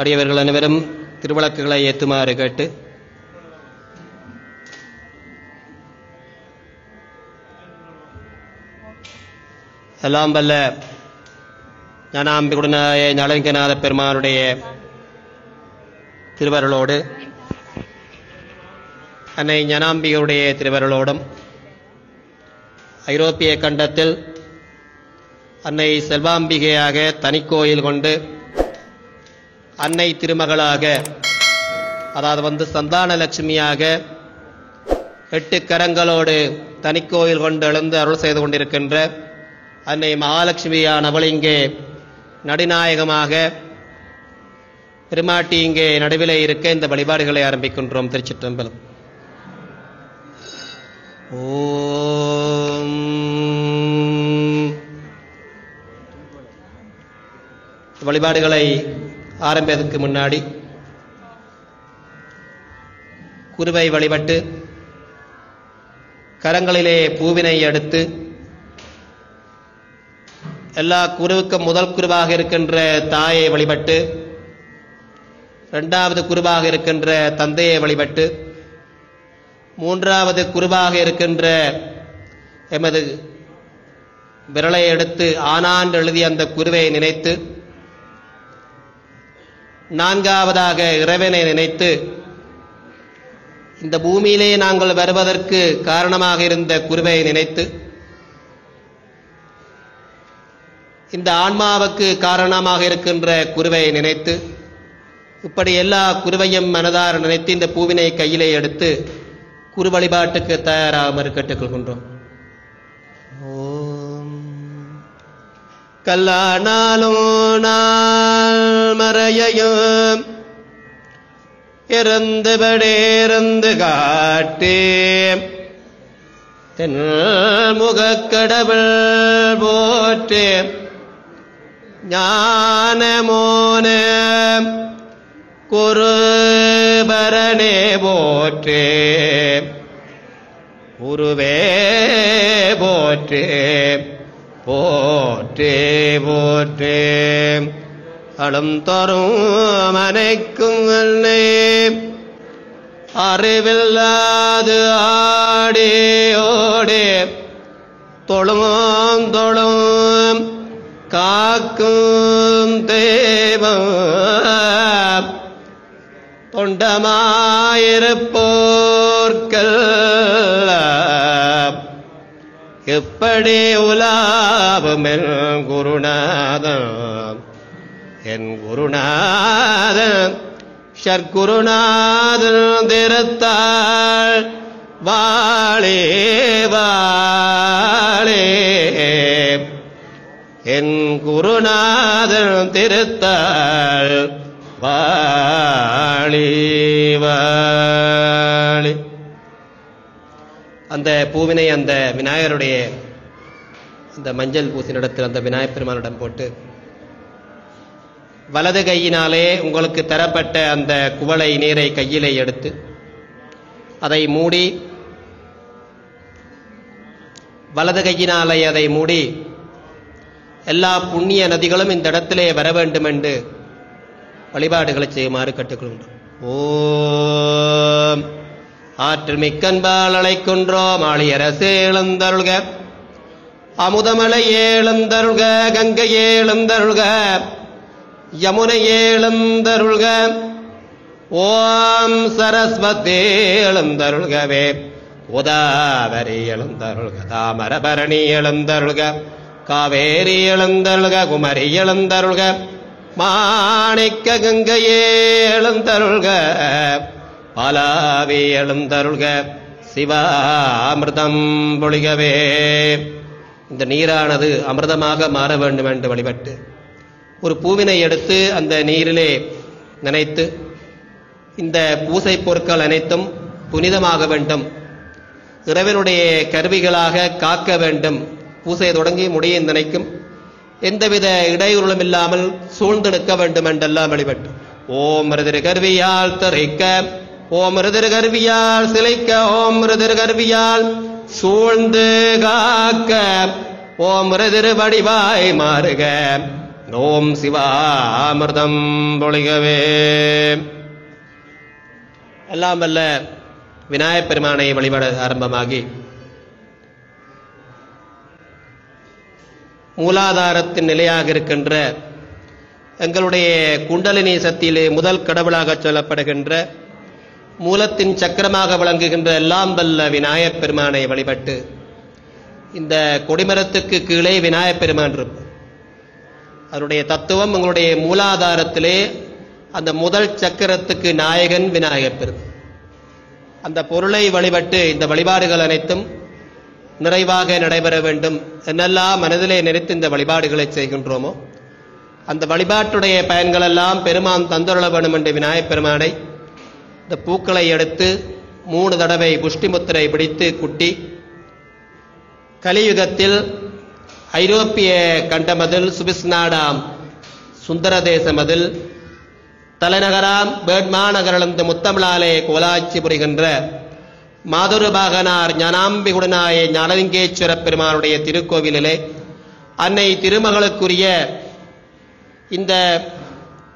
அடியவர்கள் அனைவரும் திருவிளக்குகளை ஏற்றுமாறு கேட்டு எல்லாம் வல்ல ஞானாம்பிகுடனாய ஞானலிங்கநாத பெருமானுடைய திருவருளோடு அன்னை ஞானாம்பிகையுடைய திருவருளோடும் ஐரோப்பிய கண்டத்தில் அன்னை செல்வாம்பிகையாக தனிக்கோயில் கொண்டு அன்னை திருமகளாக அதாவது சந்தான லட்சுமியாக 8 கரங்களோடு தனிக்கோயில் கொண்டு எழுந்து அருள் செய்து கொண்டிருக்கின்ற அன்னை மகாலட்சுமியானவள் இங்கே நடுநாயகமாக பெருமாட்டி இங்கே நடுவிலே இருக்க இந்த வழிபாடுகளை ஆரம்பிக்கின்றோம். திருச்சிற்றம்பலம். ஓம் வழிபாடுகளை ஆரம்பிப்பதற்கு முன்னாடி குருவை வழிபட்டு கரங்களிலே பூவினை எடுத்து எல்லா குருவுக்கும் முதல் குருவாக இருக்கின்ற தாயை வழிபட்டு, 2வது குருவாக இருக்கின்ற தந்தையை வழிபட்டு, 3வது குருவாக இருக்கின்ற எமது விரலை எடுத்து ஆனான் எழுதிய அந்த குருவை நினைத்து, 4வதாக இறைவனை நினைத்து, இந்த பூமியிலே நாங்கள் வருவதற்கு காரணமாக இருந்த குருவை நினைத்து, இந்த ஆன்மாவுக்கு காரணமாக இருக்கின்ற குருவை நினைத்து, இப்படி எல்லா குருவையும் மனதார நினைத்து இந்த பூவினை கையிலே எடுத்து குரு வழிபாட்டுக்கு தயாராகுமாறு கேட்டுக்கொள்கின்றோம். ஓம் கல்லானாலும் நாள் மறையையும் இறந்துபடேறந்து காட்டே தென் முகக்கடவுள் போற்றே ஞானமோன குருபரனே போற்றே குருவே போற்றே போற்றே போற்றே அளும் தரும் அனைக்கும் வெள்ளை அறிவில்லாது ஆடே ஓடே தொழும் தொழும் காக்கும் தேவம் தொண்டமாயிருப்போர்க்கல் எப்படி உலாவும் என் குருநாதன் என் குருநாதன் ஷற்குருநாதன் திருத்தாள் வாழே வாழே என் குருநாதன் திருத்தாள் வாழி வாழி. அந்த பூவினை அந்த விநாயகருடைய அந்த மஞ்சள் பூசினிடத்தில் அந்த விநாயகப் பெருமானிடம் போட்டு வலது கையினாலே உங்களுக்கு தரப்பட்ட அந்த குவளை நீரை கையிலே எடுத்து அதை மூடி, வலது கையினாலே அதை மூடி, எல்லா புண்ணிய நதிகளும் இந்த இடத்திலே வர வேண்டும் என்று வழிபாடுகளை செய்யுமாறு கற்றுக்கொள்கின்றோம். ஓம் ஆற்றல் மிக்கன்பால் அழைக்கின்றோம் ஆழியரசே எழுந்தருள்க, அமுதமலை எழுந்தருள்க, கங்கை எழுந்தருள்க, யமுனை எழுந்தருள்க, ஓம் சரஸ்வதி எழுந்தருள்கவே, கோதாவரி எழுந்தருள்க, தாமரபரணி எழுந்தருள்க, காவேரி எழுந்தருள்க, குமரி எழுந்தருள்க, மாணிக்க கங்கையே எழுந்தருள்க, பாலாவி எழுந்தருள்க, சிவாமிர்தம் பொழிகவே. இந்த நீரானது அமிர்தமாக மாற வேண்டும் என்று வழிபட்டு ஒரு பூவினை எடுத்து அந்த நீரிலே நினைத்து, இந்த பூசை பொருட்கள் அனைத்தும் புனிதமாக வேண்டும், இறைவனுடைய கருவிகளாக காக்க வேண்டும், பூசை தொடங்கி முடிய நினைக்கும் எந்தவித இடையூறும் இல்லாமல் சூழ்ந்து நிற்க வேண்டும் என்றெல்லாம் வழிபட்டு, ஓம் மிருதிரு கருவியால் தரிக்க, ஓம் மிருதிரு கருவியால் சிலைக்க, ஓம் மிருதிரு கருவியால் சூழ்ந்து காக்க, ஓம் மிருதிரு வடிவாய் மாறுக, ஓம் சிவாமிர்தம் பொழிகவே. எல்லாம் வல்ல விநாயகப் பெருமானை வழிபட ஆரம்பமாகி மூலாதாரத்தின் நிலையாக இருக்கின்ற எங்களுடைய குண்டலினி சக்தியிலே முதல் கடவுளாக சொல்லப்படுகின்ற மூலத்தின் சக்கரமாக விளங்குகின்ற எல்லாம் வல்ல விநாயகப் பெருமானை வழிபட்டு இந்த கொடிமரத்துக்கு கீழே விநாயகப் பெருமான் இருப்பார். அதனுடைய தத்துவம் எங்களுடைய மூலாதாரத்திலே அந்த முதல் சக்கரத்துக்கு நாயகன் விநாயகப் பெருமான். அந்த பொருளை வழிபட்டு இந்த வழிபாடுகள் அனைத்தும் நிறைவாக நடைபெற வேண்டும் என்னெல்லாம் மனதிலே நினைத்து இந்த வழிபாடுகளை செய்கின்றோமோ அந்த வழிபாட்டுடைய பயன்கள் எல்லாம் பெருமான் தந்தருள வேண்டும் என்று விநாயகப் பெருமானை இந்த பூக்களை எடுத்து 3 தடவை புஷ்டி முத்திரை பிடித்து குட்டி கலியுகத்தில் ஐரோப்பிய கண்டமதில் சுவிஸ் நாடாம் சுந்தர தேசமதில் தலைநகராம் பேட்மாநகரிலிருந்து முத்தமிழாலே கோலாட்சி புரிகின்ற மாதுருபாகனார் ஞானாம்பிகுடனாய ஞானலிங்கேஸ்வர பெருமானுடைய திருக்கோவிலிலே அன்னை திருமகளுக்குரிய இந்த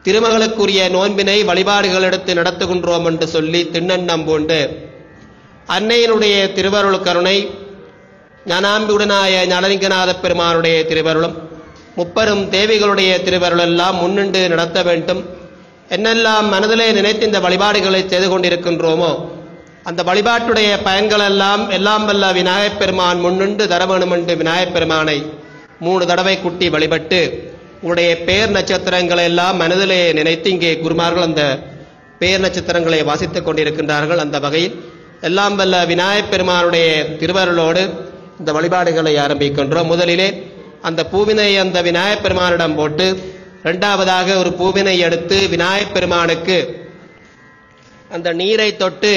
திருமகளுக்குரிய நோன்பினை வழிபாடுகள் எடுத்து நடத்துகின்றோம் என்று சொல்லி திண்ணன்னம் பூண்டு அன்னையினுடைய திருவருள் கருணை ஞானாம்பிகுடனாய ஞானலிங்கநாத பெருமானுடைய திருவருளும் முப்பெரும் தேவிகளுடைய திருவருள் எல்லாம் முன்னின்று நடத்த வேண்டும். என்னெல்லாம் மனதிலே நினைத்து இந்த வழிபாடுகளை செய்து கொண்டிருக்கின்றோமோ அந்த வழிபாட்டுடைய பயன்கள் எல்லாம் வல்ல விநாயகப் பெருமான் முன்னின்று தர வேண்டும் என்று விநாயகப் பெருமானை 3 தடவை குட்டி வழிபட்டு உங்களுடைய பேர் நட்சத்திரங்களை எல்லாம் மனதிலே நினைத்து இங்கே குருமார்கள் அந்த பேர் நட்சத்திரங்களை வாசித்துக் கொண்டிருக்கின்றார்கள். அந்த வகையில் எல்லாம் வல்ல விநாயகப் பெருமானுடைய திருவருளோடு இந்த வழிபாடுகளை ஆரம்பிக்கின்றோம். முதலிலே அந்த பூவினை அந்த விநாயகப் பெருமானிடம் போட்டு இரண்டாவதாக ஒரு பூவினை எடுத்து விநாயகப் பெருமானுக்கு அந்த நீரை தொட்டு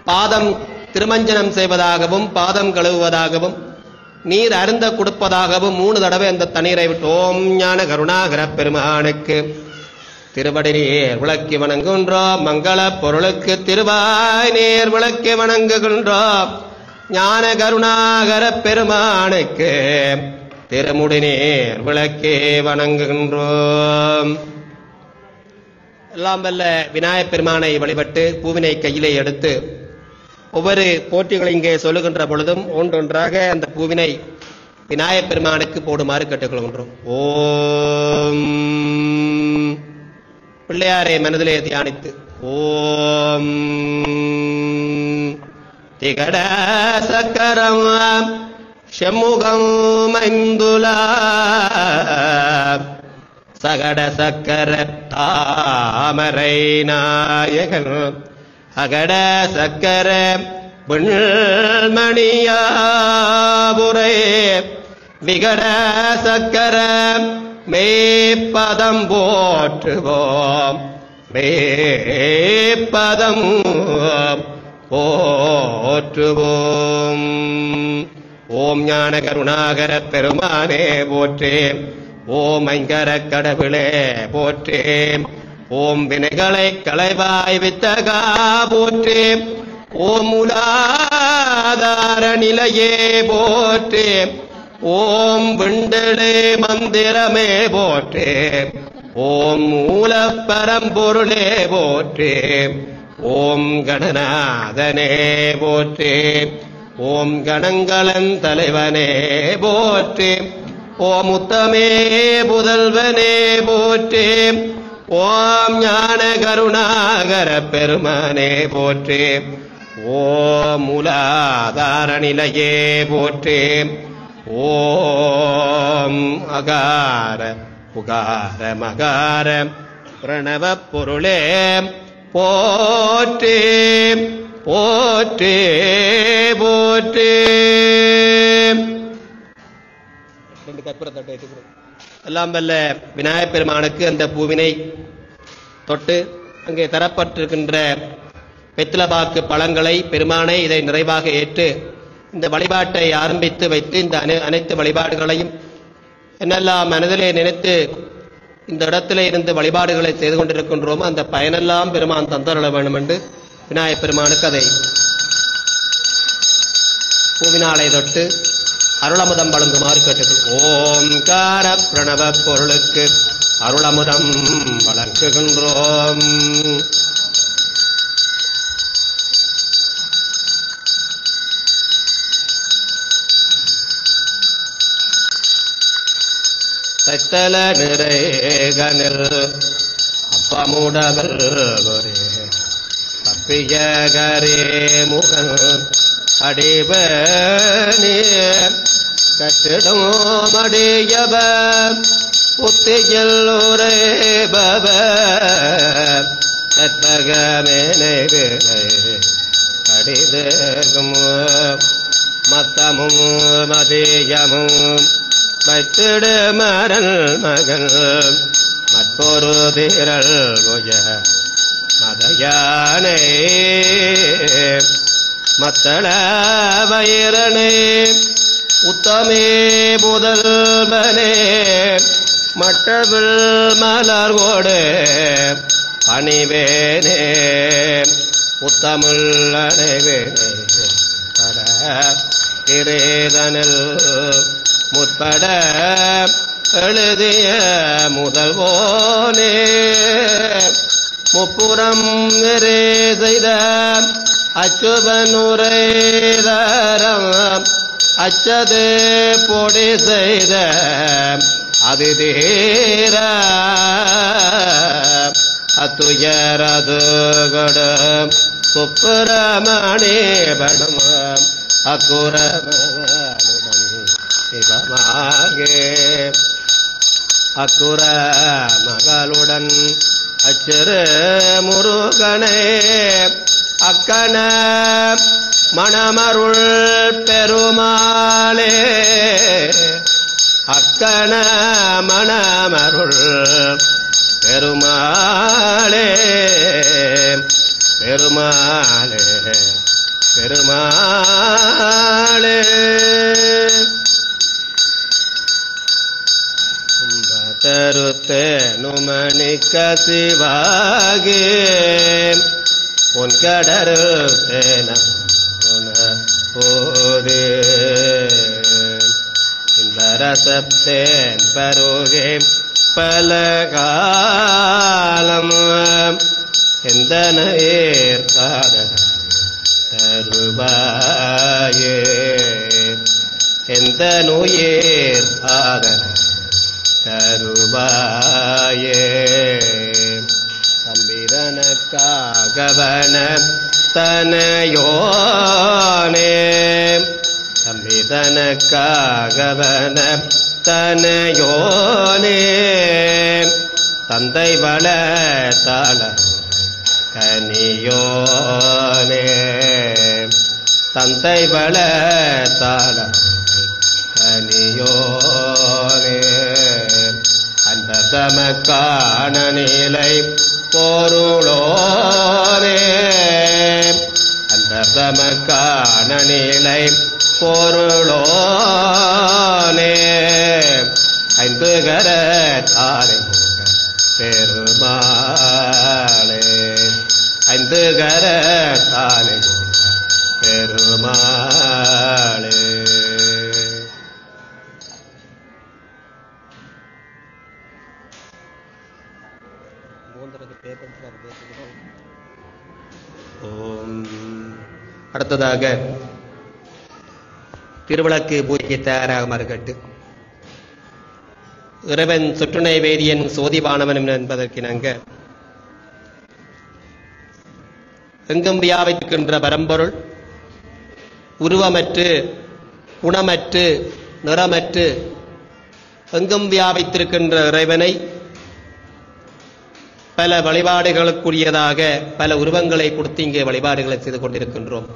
பாதம் திருமஞ்சனம் செய்வதாகவும் பாதம் கழுவுவதாகவும் நீர் அருந்த கொடுப்பதாகவும் 3 தடவை அந்த தண்ணீரை விட்டு ஓம் ஞான கருணாகர பெருமானுக்கு திருவடி நீர் விளக்கி வணங்குகின்றோம். மங்கள பொருளுக்கு திருவாய் நீர் விளக்கி வணங்குகின்றோம். ஞான கருணாகர பெருமானுக்கு திருமுடி நீர் விளக்கே வணங்குகின்றோம். எல்லாம் வல்ல விநாயகப் பெருமானை வழிபட்டு பூவினை கையிலே எடுத்து ஒவ்வொரு போற்றிகளை இங்கே சொல்லுகின்ற பொழுதும் ஒன்றொன்றாக அந்த பூவினை விநாயகப் பெருமானுக்கு போடுமாறு கேட்டுக்கொள்கின்றோம். ஓம் பிள்ளையாரை மனதிலே தியானித்து ஓம் திகட சக்கரம் செம்முகம் மைந்துலா சகட சக்கர தாமரை நாயகன் அகட சக்கர மணியாபுரை விகட சக்கர மேப்பதம் போற்றுவோம் மேப்பதம் போற்றுவோம். ஓம் ஞான கருணாகர பெருமானே போற்றே. ஓம் ஐங்கர கடவுளே போற்றே. ஓம் வினைகளை களைவாய் வித்தகா போற்றே. ஓம் மூலாதார நிலையே போற்றே. ஓம் விண்டலே மந்திரமே போற்றே. ஓம் மூல பரம்பொருளே போற்றே. ஓம் கணநாதனே போற்றே. ஓம் கணங்களன் தலைவனே போற்றே. ஓம் உத்தமே புதல்வனே போற்றே. ஓம் ஞான கருணாகர பெருமானே போற்றே. ஓம் மூலாதார நிலையே போற்றே. ஓம் அகார புகார மகார பிரணவ பொருளே போற்றே போற்றே போற்றே. எல்லாம் வல்ல விநாயகப் பெருமானுக்கு அந்த பூவினை தொட்டு அங்கே தரப்பட்டிருக்கின்ற வெற்றிலபாக்கு பழங்களை பெருமானை இதை நிறைவாக ஏற்று இந்த வழிபாட்டை ஆரம்பித்து வைத்து இந்த அனைத்து வழிபாடுகளையும் என்னெல்லாம் மனதிலே நினைத்து இந்த இடத்திலே இருந்து வழிபாடுகளை செய்து கொண்டிருக்கின்றோமோ அந்த பயனெல்லாம் பெருமான் தந்தருள வேண்டும் என்று விநாயகப் பெருமானுக்கு அதை பூவினாலை தொட்டு அருளமுதம் வழங்குமாறு கேட்டுக்கொள். ஓம் கார பிரணவ பொருளுக்கு அருளமுதம் வழங்குகின்றோம். தைத்தல நிறைகனில் அப்பமுடவர் ஒரே தப்பியகரே முகன் அடிபனே கட்டிடம் அடியப புத்தியில் உரைபவ கற்பகமேனை கடிதமும் மத்தமும் மதியமும் வைத்திடு மரல் மகள் மற்றொரு திரள் முய மதையானே மத்தள வயிறனே உத்தமே முதல்வனே மட்டவில் மலர்கோடு பணிவேனே உத்தமிழ் அடைவேனே பட திரேதனில் முற்பட எழுதிய முதல்வோனே முப்புறம் நிறை செய்த அச்சுவனுரைதரம் அச்சது பொடி செய்த அது தீர அத்துயரது கொடு சுப்புரமணி படம் அக்குரமனுடன் சிவமாகே அக்குர மகளுடன் அச்சிறு முருகனே அக்கன மணமருள் பெருமாளே அக்கன மணமருள் பெருமாளே பெருமாளே பெருமாளே தருத்தே நுமணிக்க சிவாகே பொன்கடருத்தேன போதே இன்பரசத்தேன் பருகே பலகாலம் எந்தன ஏற்காத தருவாயே எந்த நோயேர் ஆதன தருவாயே தம்பிதனக்காகவன தனையோனே தம்பிதனக்காகவன தனையோனே தந்தை வளத்தாள கனியோனே தந்தை வளத்தாள கனியோனே அன்பதமக்கான நிலை பொருளோனே அன்பதமக்கான நிலை பொருளோனே ஐந்து கரத்தாரை பெருமாளே ஐந்து கரத்தாரை பெருமாளே. அடுத்ததாக திருவிளக்கு பூஜைக்கு தயாராக மறுகட்டு இறைவன் சுற்றுணை வேதியன் சோதிவானவன் என்பதற்கிணங்க எங்கும் வியாபிக்கின்ற பரம்பொருள் உருவமற்று குணமற்று நிறமற்று எங்கும் வியாபித்திருக்கின்ற இறைவனை பல வழிபாடுகளுக்குரியதாக பல உருவங்களை கொடுத்து இங்கே வழிபாடுகளை செய்து கொண்டிருக்கின்றோம்.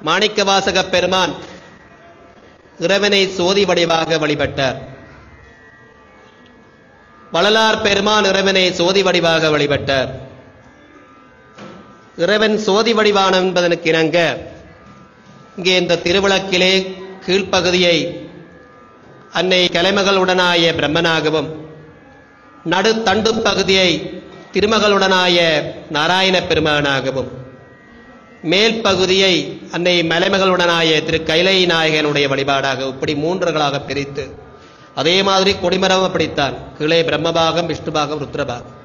மாணிக்கவாசக பெருமான் இறைவனை சோதி வடிவாக வழிபட்டார். வள்ளலார் பெருமான் இறைவனை சோதி வடிவாக வழிபட்டார். இறைவன் சோதி வடிவான என்பதற்கு இணங்க இங்கே இந்த திருவிளக்கிலே கீழ்ப்பகுதியை அன்னை கலைமகளுடனாய பிரம்மனாகவும் நடுத்தண்டு பகுதியை திருமகளுடனாய நாராயண பெருமானாகவும் மேல் பகுதியை அன்னை மலைமகளுடனாய திரு கைலை நாயகனுடைய வழிபாடாக இப்படி மூன்றுகளாக பிரித்து அதே மாதிரி கொடிமரம் அப்படித்தான், கீழே பிரம்மபாகம், விஷ்ணுபாகம், ருத்ரபாகம்.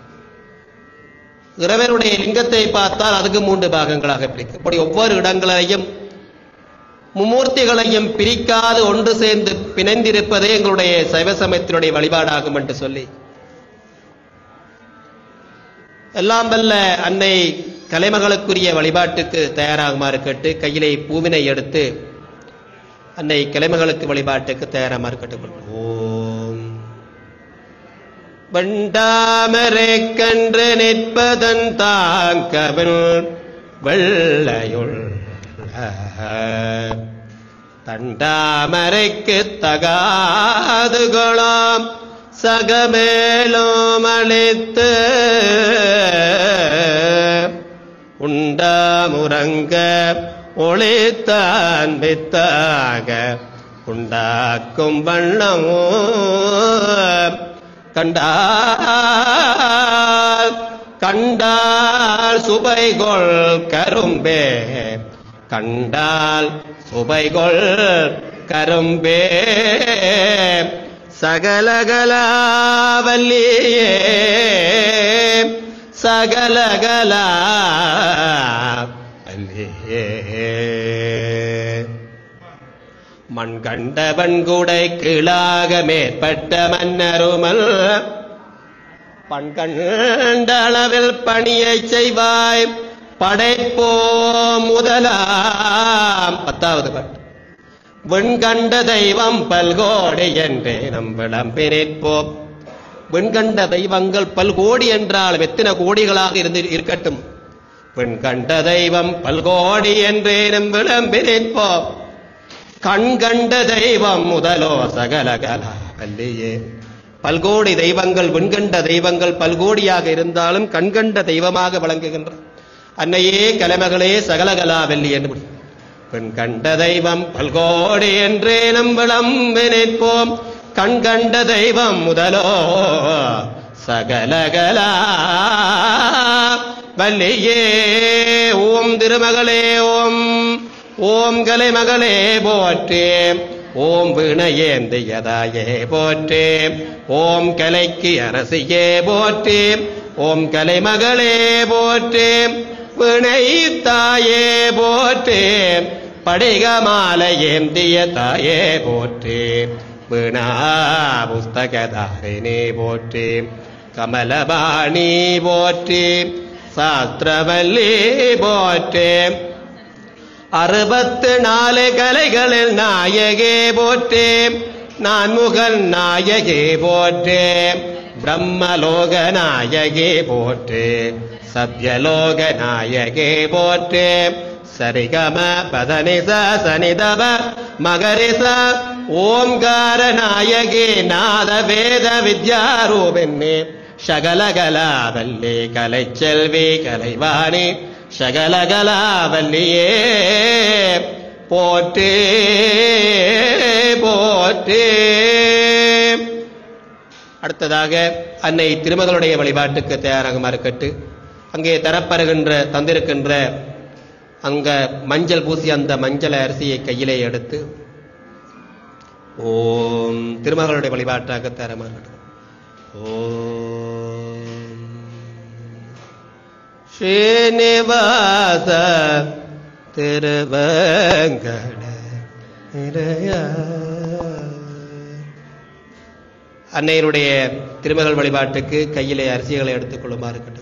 இறைவனுடைய லிங்கத்தை பார்த்தால் அதுக்கு 3 பாகங்களாக பிரிக்கும். இப்படி ஒவ்வொரு இடங்களையும் மும்மூர்த்திகளையும் பிரிக்காது ஒன்று சேர்ந்து பிணைந்திருப்பதே எங்களுடைய சைவ சமயத்தினுடைய வழிபாடாகும் என்று சொல்லி எல்லாம் வல்ல அன்னை கலைமகளுக்குரிய வழிபாட்டுக்கு தயாராகுமாறு கேட்டு கையிலே பூவினை எடுத்து அன்னை கலைமகளுக்கு வழிபாட்டுக்கு தயாராகுமாறு கேட்டுக்கொள்வோம். ஓம் வண்டாமரை கன்று நிற்பதன் தாங்கவன் வெள்ளையுள் தண்டாமரைக்கு தகாதுகளாம் சகமேலும் அளித்து உண்டாமுறங்க ஒளித்தான் வித்தாக உண்டாக்கும் வண்ணமோ கண்டால் கண்டால் சுபைகொள் கரும்பே கண்டால் சுபைகொள் கரும்பே சகலகலாவல்லியே சகலகலாவல்லியே மண் கண்டவன் கூடை கீழாக மேற்பட்ட மன்னருமல் பண்கண்டளவில் பணியை செய்வாய் படைப்போ முதலாம். 10வது பாட்டு. வெண்கண்ட தெய்வம் பல்கோடி என்றே நம் விளம்பினிற்போம். வெண்கண்ட தெய்வங்கள் பல்கோடி என்றால் எத்தனை கோடிகளாக இருக்கட்டும், வெண்கண்ட தெய்வம் பல்கோடி என்றே நம் விளம்பினிற்போம். கண்கண்ட தெய்வம் முதலோ சகலகலா வல்லியே. பல்கோடி தெய்வங்கள், வெண்கண்ட தெய்வங்கள் பல்கோடியாக இருந்தாலும் கண்கண்ட தெய்வமாக விளங்குகின்ற அன்னையே கலைமகளே சகலகலா வெள்ளி என்று பெண்கண்ட தெய்வம் பல்கோடி என்றே நம் விளம்பினிற்போம். கண்கண்ட தெய்வம் முதலோ சகலகலா வல்லியே. ஓம் திருமகளே ஓம். ஓம் கலைமகளே போற்றே. ஓம் வீணையேந்தியதாயே போற்றே. ஓம் கலைக்கு அரசியே போற்றே. ஓம் கலைமகளே போற்றே. வீணை தாயே போற்றே. படிகமாலை ஏந்திய தாயே போற்றே. வீணா புஸ்தகதாரிணி போற்றே. கமலபாணி போற்றே. சாஸ்திரவல்லி போற்றே. 64 கலைகளில் நாயகே போற்றே. நான்முகன் நாயகே போற்றே. பிரம்மலோக நாயகே போற்றே. சத்யலோக நாயகே போற்றே. சரிகம பதனிச சனிதவ மகரிச ஓம்கார நாயகே நாத வேத வித்யாரூபின்னே. சகலகலாவல்லி கலைச்செல்வி கலைவாணி சகலகலாவல்லியே போற்றே போற்றே. அடுத்ததாக அன்னை திருமகளுடைய வழிபாட்டுக்கு தயாராகுமாறு கேட்டு அங்கே தந்திருக்கின்ற அங்க மஞ்சள் பூசி அந்த மஞ்சள் அரிசியை கையிலே எடுத்து ஓம் திருமகளுடைய வழிபாட்டாக தயாராகுமாறு கேட்டு ஓம் ஸ்ரீனிவாச திருவங்கட அன்னையருடைய திருமகள் வழிபாட்டுக்கு கையிலே அரிசிகளை எடுத்துக் கொள்ளுமாறு கேட்டு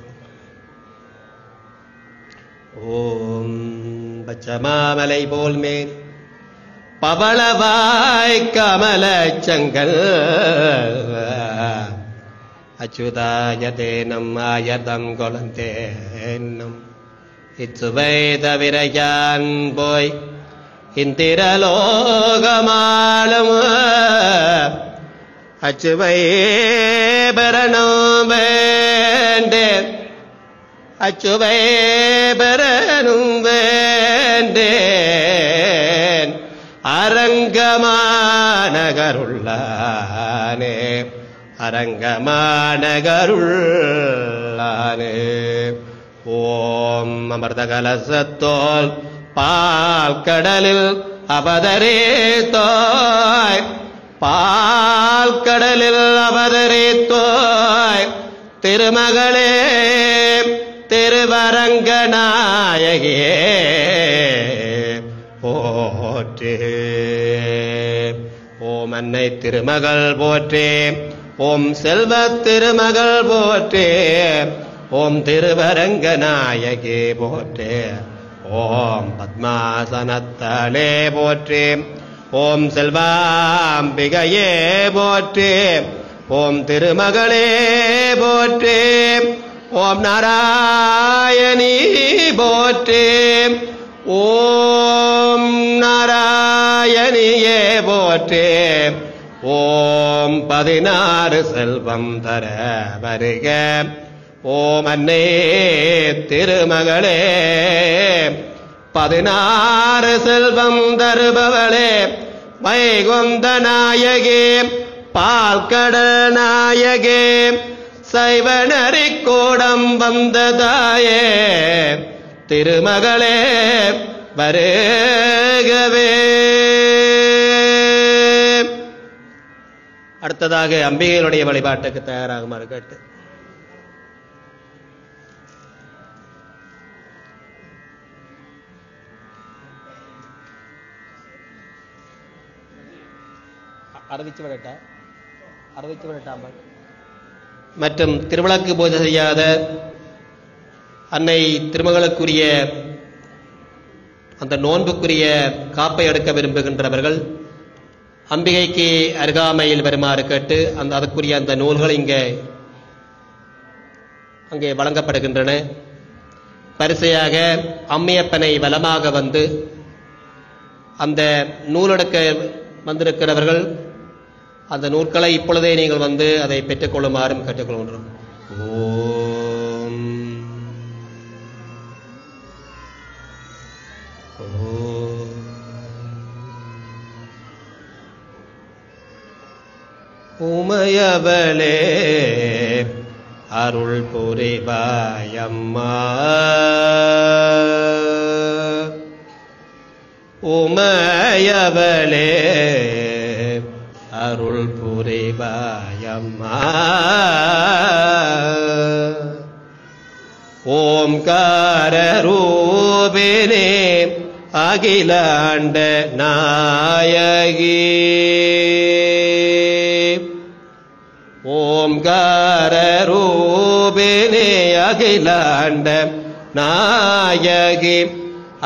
ஓம் பச்சமாமலை போல் மேல் பவளவாய் கமல சங்கல் அச்சுதாயதேனம் ஆயதம் கொலந்தேன்னும் இச்சுவை தவிர யான் போய் இந்திரலோகமாலும் அச்சுவை பெறணும் வேண்டேன். அச்சுவை பெறணும் வேண்டேன். அரங்கமானகருள்ளானே அரங்கமானகருள்ளானே. ஓம் அமிர்த கலசத்தோல் பால் கடலில் அவதரேத்தாய் பால் கடலில் அவதரித்தோய் திருமகளே திருவரங்கநாயகியே போற்றே. ஓம் அன்னை திருமகள் போற்றே. ஓம் செல்வ திருமகள் போற்றே. ஓம் திருவரங்கநாயகி போற்றே. ஓம் பத்மாசனத்தலே போற்றே. ஓம் செல்வாம்பிகையே போற்றே. ஓம் திருமகளே போற்றே. ஓம் நாராயணி போற்றே. ஓம் நாராயணியே போற்றே. ஓம் 16 செல்வம் தர வருக. ஓம் அன்னை திருமகளே 16 செல்வம் தருபவளே வைகுந்த நாயகே பால்கடல் நாயகே சைவநெறி கோடம் வந்த தாயே திருமகளே வருகவே. அடுத்ததாக அம்பிகையுடைய வழிபாட்டுக்கு தயாராகுமாறு கேட்டு மற்றும் திருவிளக்கு பூஜை செய்யாத அன்னை திருமகளுக்குரிய அந்த நோன்புக்குரிய காப்பை எடுக்க விரும்புகின்றவர்கள் அம்பிகைக்கு அருகாமையில் வருமாறு கேட்டு அதற்குரிய அந்த நூல்கள் அங்கே வழங்கப்படுகின்றன. பரிசையாக அம்மையப்பனை வலமாக வந்து அந்த நூலெடுக்க வந்திருக்கிறவர்கள் அந்த நூல்களை இப்பொழுதே நீங்கள் வந்து அதை பெற்றுக்கொள்ளுமாறும் கேட்டுக்கொள்கின்றோம். உமையவளே அருள் புரிவாயம்மா. உமையவளே அருள் புரிவாயம்மா. ஓம்கார ரூபினே அகிலாண்ட நாயகி. ஓம்கார ரூபினே அகிலாண்ட நாயகி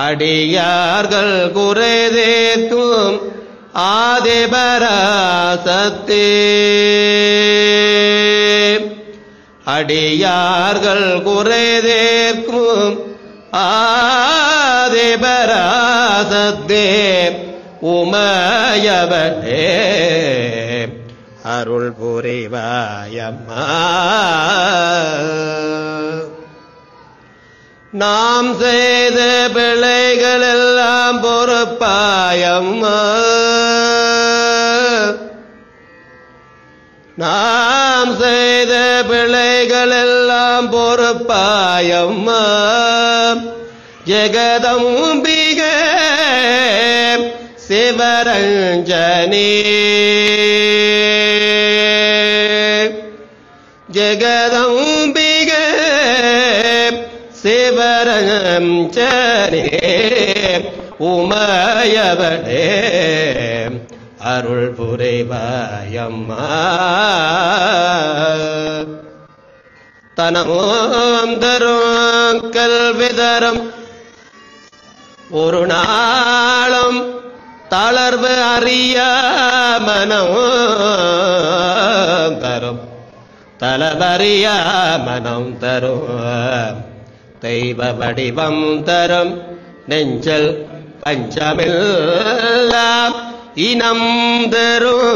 அடியார்கள் குறைதேக்கும் ஆதிபராசத்தே. அடியார்கள் குறைதேக்கும் ஆதிபராசத்தே உமையவளே அருள் புரிவாயம்மா. நாம் செய்த பிழைகள் எல்லாம் பொறுப்பாயம்மா. நாம் செய்த பிழைகள் எல்லாம் பொறுப்பாயம்மா. ஜெகதம்பிக சிவரஞ்சனி. ஜெகதம்பிக சிவரஞ்சனி உமையவளே அருள் புரிவாயம்மா. தனமும் தரும் கல்வி தரும் ஒரு நாளும் தளர்வு அறிய மனம் தரும். தளவறிய மனம் தரும் தெய்வ வடிவம் தரும் நெஞ்சல் பஞ்சமெல்லாம் இனம் தரும்.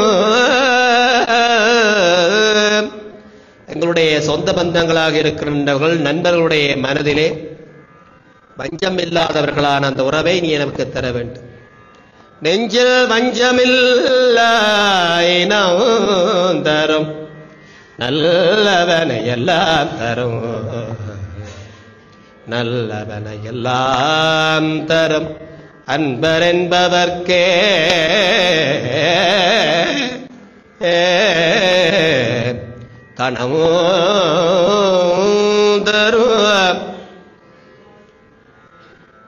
எங்களுடைய சொந்த பந்தங்களாக இருக்கின்றவர்கள் நண்பர்களுடைய மனதிலே வஞ்சம் இல்லாதவர்களான அந்த உறவை நீ எனக்கு தர வேண்டும். நெஞ்சில் வஞ்சமில்லா இனம் தரும் நல்லவனை எல்லாம் தரும். நல்லவனை எல்லாம் தரும் அன்பர் என்பவர்க்கே கணமும் தரும்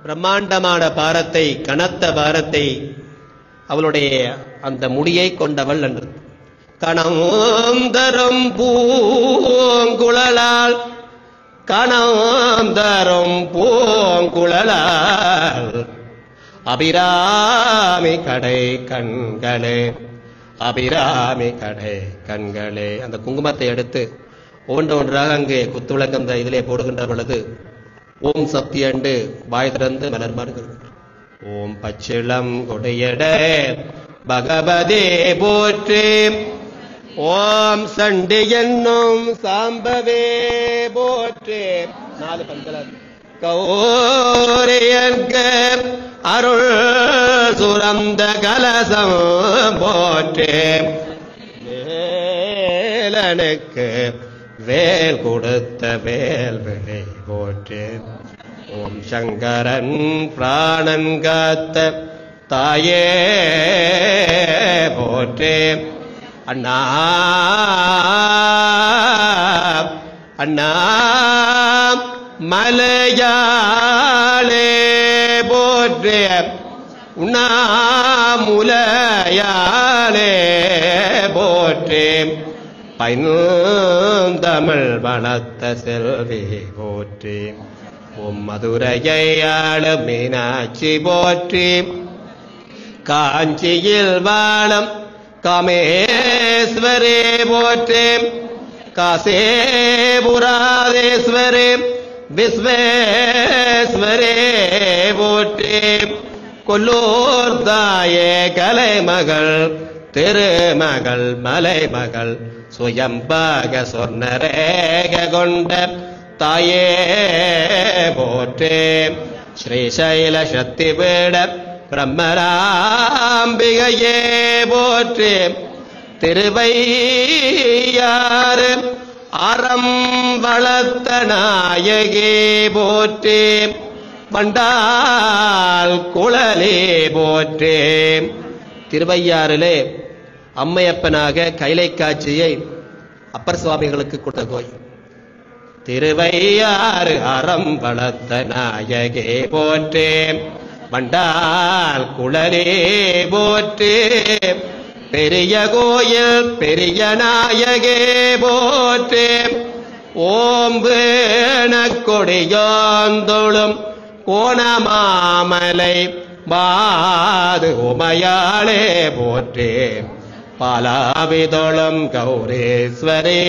பிரம்மாண்டமான பாரத்தை, கனத்த பாரத்தை அவளுடைய அந்த முடியை கொண்டவள் என்று. கணமும் தரும் பூங்குழலால், கணம் தரும் பூங்குழலால் அபிராமி கடை கண்களே, அபிராமி கடை கண்களே. அந்த குங்குமத்தை எடுத்து ஒவ்வொன்றாக அங்கே குத்துவிளக்கம் இதிலே போடுகின்ற பொழுது ஓம் சக்தி அண்டு வாய் திறந்து மலர்மார்கள். ஓம் பச்சிளம் கொடையட பகவதே போற்றி, ஓம் சண்டி என்னும் சாம்பவே போற்றி. 4 பந்தலர் கௌரியன்க அருள் சுரந்த கலசம் போற்றி, வேலனுக்கு வேல் கொடுத்த வேல் விளை போற்றி. ஓம் சங்கரன் பிராணன் காத்த தாயே போற்றி. அண்ணா அண்ணா மலையாளே போற்றி, உண்ணாமுலையாளே போற்றி. பைந்தமிழ் வளர்த்த செல்வி போற்றி. ஓம் மதுரையை ஆளும் மீனாட்சி போற்றி. காஞ்சியில் வாழும் காமேஸ்வரே போற்றி. காசேபுராதேஸ்வரே விஸ்வேஸ்வரே போற்றி. கொல்லூர் தாயே கலைமகள் திருமகள் மலைமகள் சுயம்பாக சொர்ணரேக கொண்ட தாயே போற்றி. ஸ்ரீசைல சக்தி பீட பிரம்மராம்பிகையே போற்றி. திருவையாறு அறம் வளர்த்த நாயகே போற்றி. மண்டால் குழலே போற்றி. திருவையாறிலே அம்மையப்பனாக கைலை காட்சியை அப்பர் சுவாமிகளுக்கு கொடுத்த கோயில். திருவையாறு அறம் வளர்த்த நாயகே போற்றி. மண்டால் குழலே போற்றி. பெரிய கோயில் பெரிய நாயகே போற்றி. ஓம்பேன கொடியோந்தொழும் கோணமாமலை பாது உமையாளே போற்றி. பாலாவிதொழும் கௌரேஸ்வரி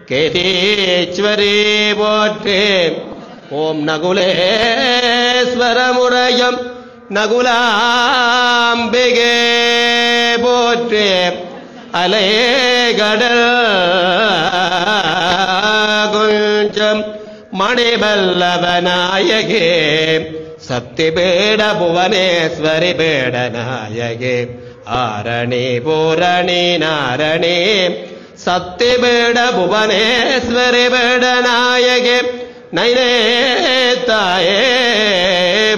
கேதீஸ்வரி போற்றி. ஓம் நகுலேஸ்வரமுறையும் நகுலாம்பிகே போற்றி. அலைகடல் கொஞ்சம் மணிபல்லவநாயகே சக்தி பீட புவனேஸ்வரி பீட நாயகே. ஆரணி பூரணி நாரணி சக்தி பீட புவனேஸ்வரி பீட நாயகே நைனே தாயே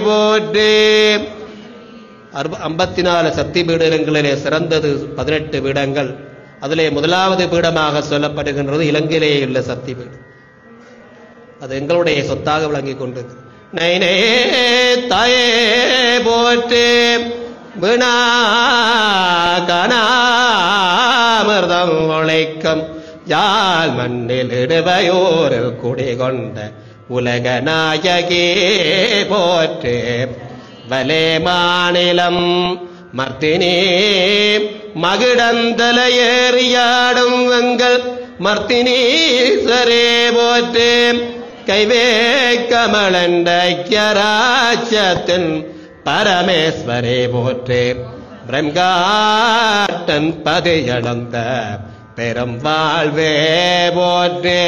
போற்றி. 54 சக்தி பீடங்களிலே சிறந்தது 18 பீடங்கள். அதிலே முதலாவது பீடமாக சொல்லப்படுகின்றது இலங்கையிலேயே உள்ள சக்தி பீடம். அது எங்களுடைய சொத்தாக விளங்கிக் கொண்டது. நைனே தாயே போற்றி. வினாகனாமிர்தம் உழைக்கும் யாழ் மண்ணில் இடுவையோரில் குடிகொண்ட உலக நாயகே போற்றி. வலே மாநிலம் மர்த்தினி மகிடந்தலையேறியாடும் எங்கள் மர்த்தினீஸ்வரே போற்றி. கைவே கமலண்டக்கியராட்சத்தின் பரமேஸ்வரே போற்றி. பிரம்காட்டன் பதியளந்த பெரும் வாழ்வே போற்றி.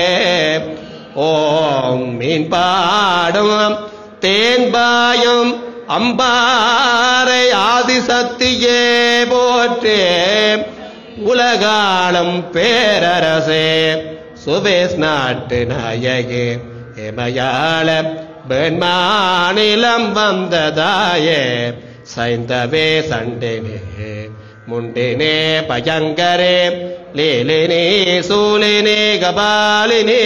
ஓம் மீன் பாடும் தேன்பாயும் அம்பாரை ஆதிசக்தியே போற்றி. உலகாளும் பேரரசே சுவேஸ் நாட்டு நாயகே எமயாள பெண்மாநிலம் வந்ததாயே. சைந்தவே சண்டினே முண்டினே பயங்கரே லேலினே சூலினே கபாலினே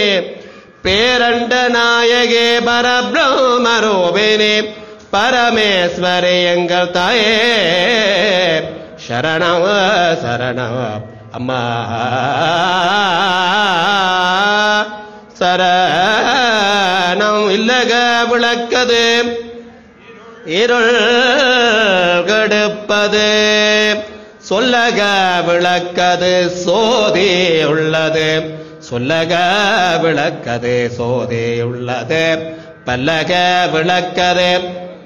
பேரண்ட நாயகே பரபிரம்மரூபினே பரமேஸ்வரே எங்கள் தாயே சரணவ சரணவ அம்மா சரணம் இல்லக விளக்கது இருள் கெடுப்பது சொல்லக விளக்கது சோதி உள்ளது சொல்லக விளக்கது சோதி உள்ளது பல்லக விளக்கது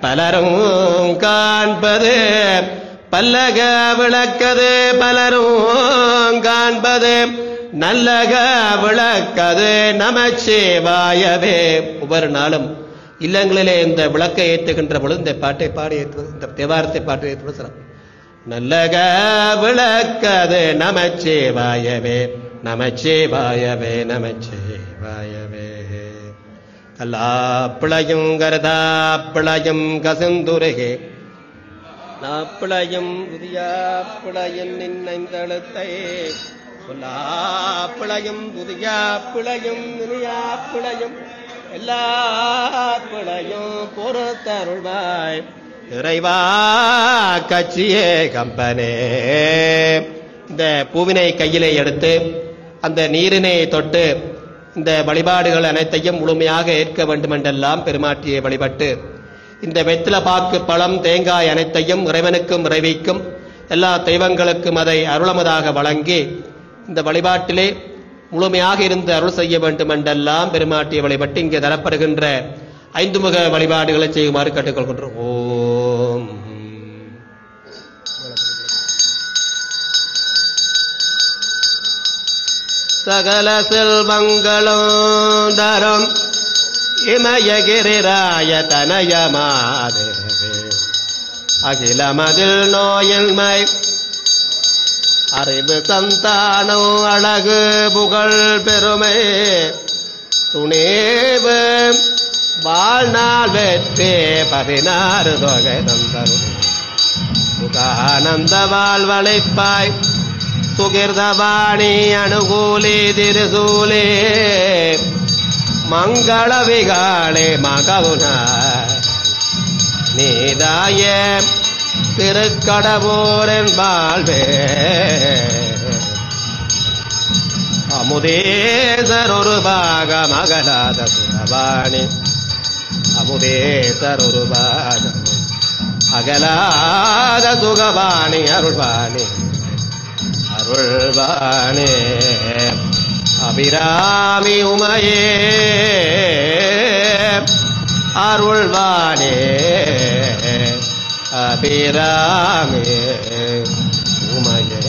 பலரும் காண்பது பல்லக விளக்கது பலரும் காண்பது நல்லக விளக்கது நமச்சிவாயவே. ஒவ்வொரு நாளும் இல்லங்களிலே இந்த விளக்கை ஏற்றுகின்ற பொழுது இந்த பாட்டை பாடி ஏற்றுவது, இந்த தேவாரத்தை பாட்டு ஏற்றுவது சிறப்பு. நல்லக விளக்கது நமச்சிவாயவே நமச்சிவாயவே நமச்சிவாயவே. கல்லாப்பிளையும் கருதாப்பிளையும் கசிந்துருகே நாப்பிளையும் புதியாப்பிளையும் நின்னைந்தழுத்தை சொல்லாப்பிளையும் புதியாப்பிளையும் நினையாப்பிளையும் எல்லா பிழையும் பொறுத்தருள்வாய் இறைவா கட்சியே கம்பனே. இந்த பூவினை கையிலே எடுத்து அந்த நீரினை தொட்டு இந்த வழிபாடுகள் அனைத்தையும் முழுமையாக ஏற்க வேண்டும் என்றெல்லாம் பெருமாட்டியை வழிபட்டு இந்த வெத்தில பாக்கு பழம் தேங்காய் அனைத்தையும் இறைவனுக்கும் இறைவிக்கும் எல்லா தெய்வங்களுக்கும் அதை அருளமதாக வழங்கி இந்த வழிபாட்டிலே முழுமையாக இருந்து அருள் செய்ய வேண்டும் என்றெல்லாம் பெருமாட்டியை வழிபட்டு இங்கே தரப்படுகின்ற 5 முக வழிபாடுகளை செய்யுமாறு கேட்டுக்கொள்கின்றோம். ஓம் சகல செல்வங்களும் தரம் இமயகிரிராய தனயமாதேவே அகிலமதில் நோயின்மை அறிவு சந்தானம் அழகு புகழ் பெருமை துணிவு வாழ்நாள் வெற்றி 16 தொகை தந்தரும் சுகானந்த வாழ்வழைப்பாய் சுகிர்தவாணி அனுகூலி திருசூலே மங்கள விகாளே மகவுன நீதாய திருக்கடவோரன் வாழ்வே அமுதேசர் ஒரு பாக மகளாத சுரவாணி அமுதேசர் ஒரு பாக அகலாத சுகவாணி அருள்வாணி அருள்வாணி அபிராமி உமையே அருள்வாணி அபிராமி உமையே.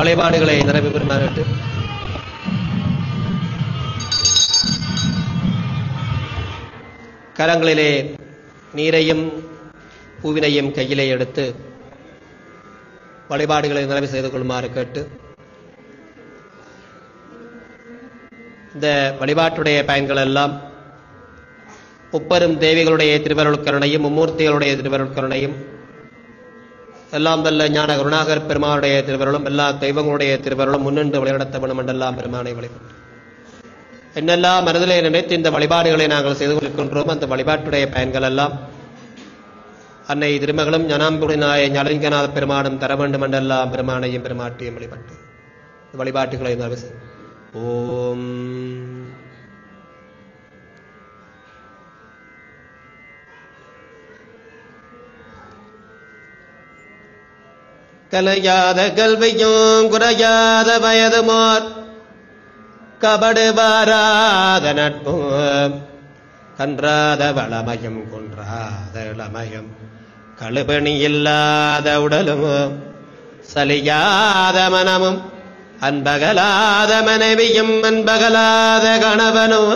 வழிபாடுகளை நிறைவு பெறுமாறு கரங்களிலே நீரையும் பூவினையும் கையிலே எடுத்து வழிபாடுகளை நிறைவு செய்து கொள்ளுமாறு கேட்டு இந்த வழிபாட்டுடைய பயன்கள் எல்லாம் முப்பெரும் தேவிகளுடைய திருவருள் கருணையும் மும்மூர்த்திகளுடைய திருவருள் கருணையும் எல்லாம் வல்ல ஞான கருணாகர் பெருமானுடைய திருவருளும் எல்லா தெய்வங்களுடைய திருவருளும் முன்னின்று வழிநடத்த வேண்டும் என்றெல்லாம் பெருமானை வழிபட்டு என்னெல்லாம் மனதிலே நினைத்து இந்த வழிபாடுகளை நாங்கள் செய்து கொண்டிருக்கின்றோம் அந்த வழிபாட்டுடைய பயன்கள் எல்லாம் அன்னை திருமகளும் ஞானாம்புடினாய ஞானலிங்கநாத பெருமானும் தர வேண்டும் என்றெல்லாம் பெருமானையும் பெருமாட்டியும் வழிபட்டு வழிபாட்டுகளை நிறைவு ஓம் கலையாத கல்வியும் குறையாத வயதுமோர் கபடு வாராத நட்பும் கன்றாத வளமையும் குன்றாத இளமையும் கழுபணி இல்லாத உடலும் சலியாத மனமும் அன்பகலாத மனைவியும் அன்பகலாத கணவனும்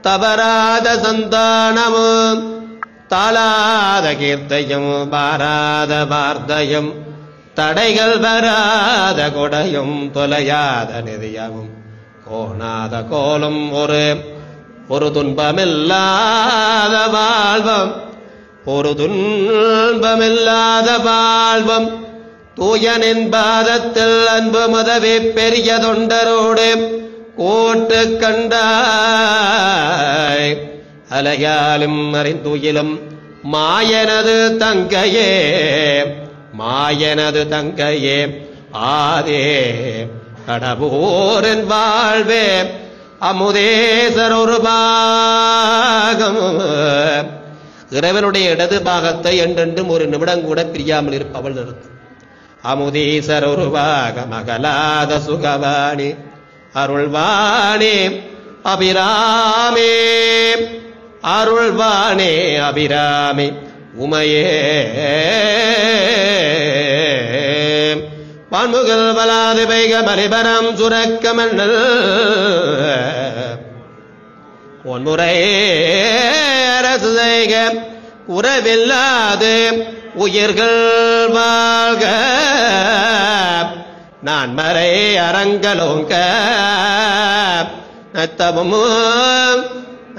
தவறாத சந்தானமும் தாளாத கீர்த்தையும் பாராத வார்த்தையும் தடைகள் வராத கொடையும் தொலையாத நிதியமும் கோணாத கோலும் ஒரு துன்பமில்லாத வாழ்வம் ஒரு துன்பமில்லாத வாழ்வம் தூயனின் பாதத்தில் அன்பு முதவே பெரிய தொண்டரோடு கூட்டு கண்டாய் அலையாலும் அறிந்துயிலும் மாயனது தங்கையே ஆதே கடவுரின் வாழ்வே அமுதேசர் ஒரு பாகம் இறைவனுடைய இடது பாகத்தை என்றென்றும் ஒரு நிமிடம் கூட பிரியாமல் இருப்பவள் நிறுத்தும் அமுதீசர் ஒரு பாகம் அகலாத சுகவாணி அருள்வாணி அபிராமே அருள்வானே அபிராமி உமையே பான்முகல் வலாது வைக மலிபரம் சுரக்க மன்னல் ஒன்முறை அரசு செய்க உறவில்லாது உயிர்கள் வாழ்க நான் மறை அரங்கலோங்க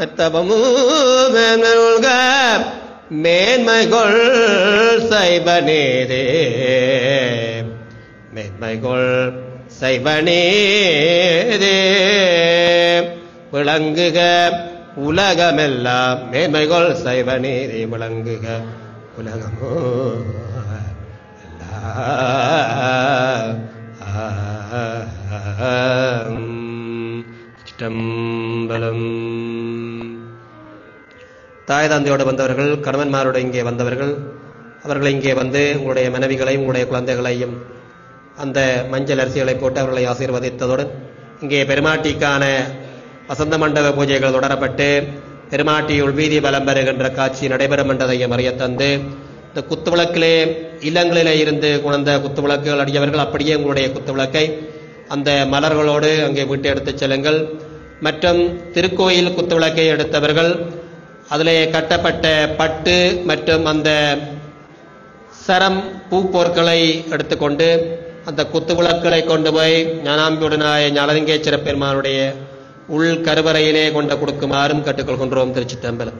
அத்தபமுக மேன்மைகொள் சைவநீதே மேன்மைகொள் சைவநீதே விளங்குக உலகமெல்லாம் மேன்மைகொள் சைவநீதி விளங்குக உலகமோ சிற்றம்பலம். தாய் தந்தையோடு வந்தவர்கள் கணவன்மாரோடு இங்கே வந்தவர்கள் அவர்கள் இங்கே வந்து உங்களுடைய மனைவிகளையும் உங்களுடைய குழந்தைகளையும் அந்த மஞ்சள் அரிசிகளை போட்டு அவர்களை ஆசீர்வதித்ததுடன் இங்கே பெருமாட்டிக்கான வசந்த மண்டப பூஜைகள் தொடரப்பட்டு பெருமாட்டி உள்வீதி பலம் பெறுகின்ற காட்சி நடைபெறும் என்றதையும் அறிய தந்து இந்த குத்துவிளக்கிலே இல்லங்களிலே இருந்து குணர்ந்த குத்துவிளக்குகள் அடியவர்கள் அப்படியே உங்களுடைய குத்துவிளக்கை அந்த மலர்களோடு அங்கே வீட்டை எடுத்துச் செல்லுங்கள். மற்றும் திருக்கோயில் குத்துவிளக்கை எடுத்தவர்கள் அதிலே கட்டப்பட்ட பட்டு மற்றும் அந்த சரம் பூப்பொருட்களை எடுத்துக்கொண்டு அந்த குத்துவிளக்குகளை கொண்டு போய் ஞானாம்பியுடனாய ஞானலிங்கேஸ்வர பெருமானுடைய உள் கருவறையிலே கொண்டு கொடுக்குமாறும் கற்றுக்கொள்கின்றோம். திருச்சிற்றம்பலம்.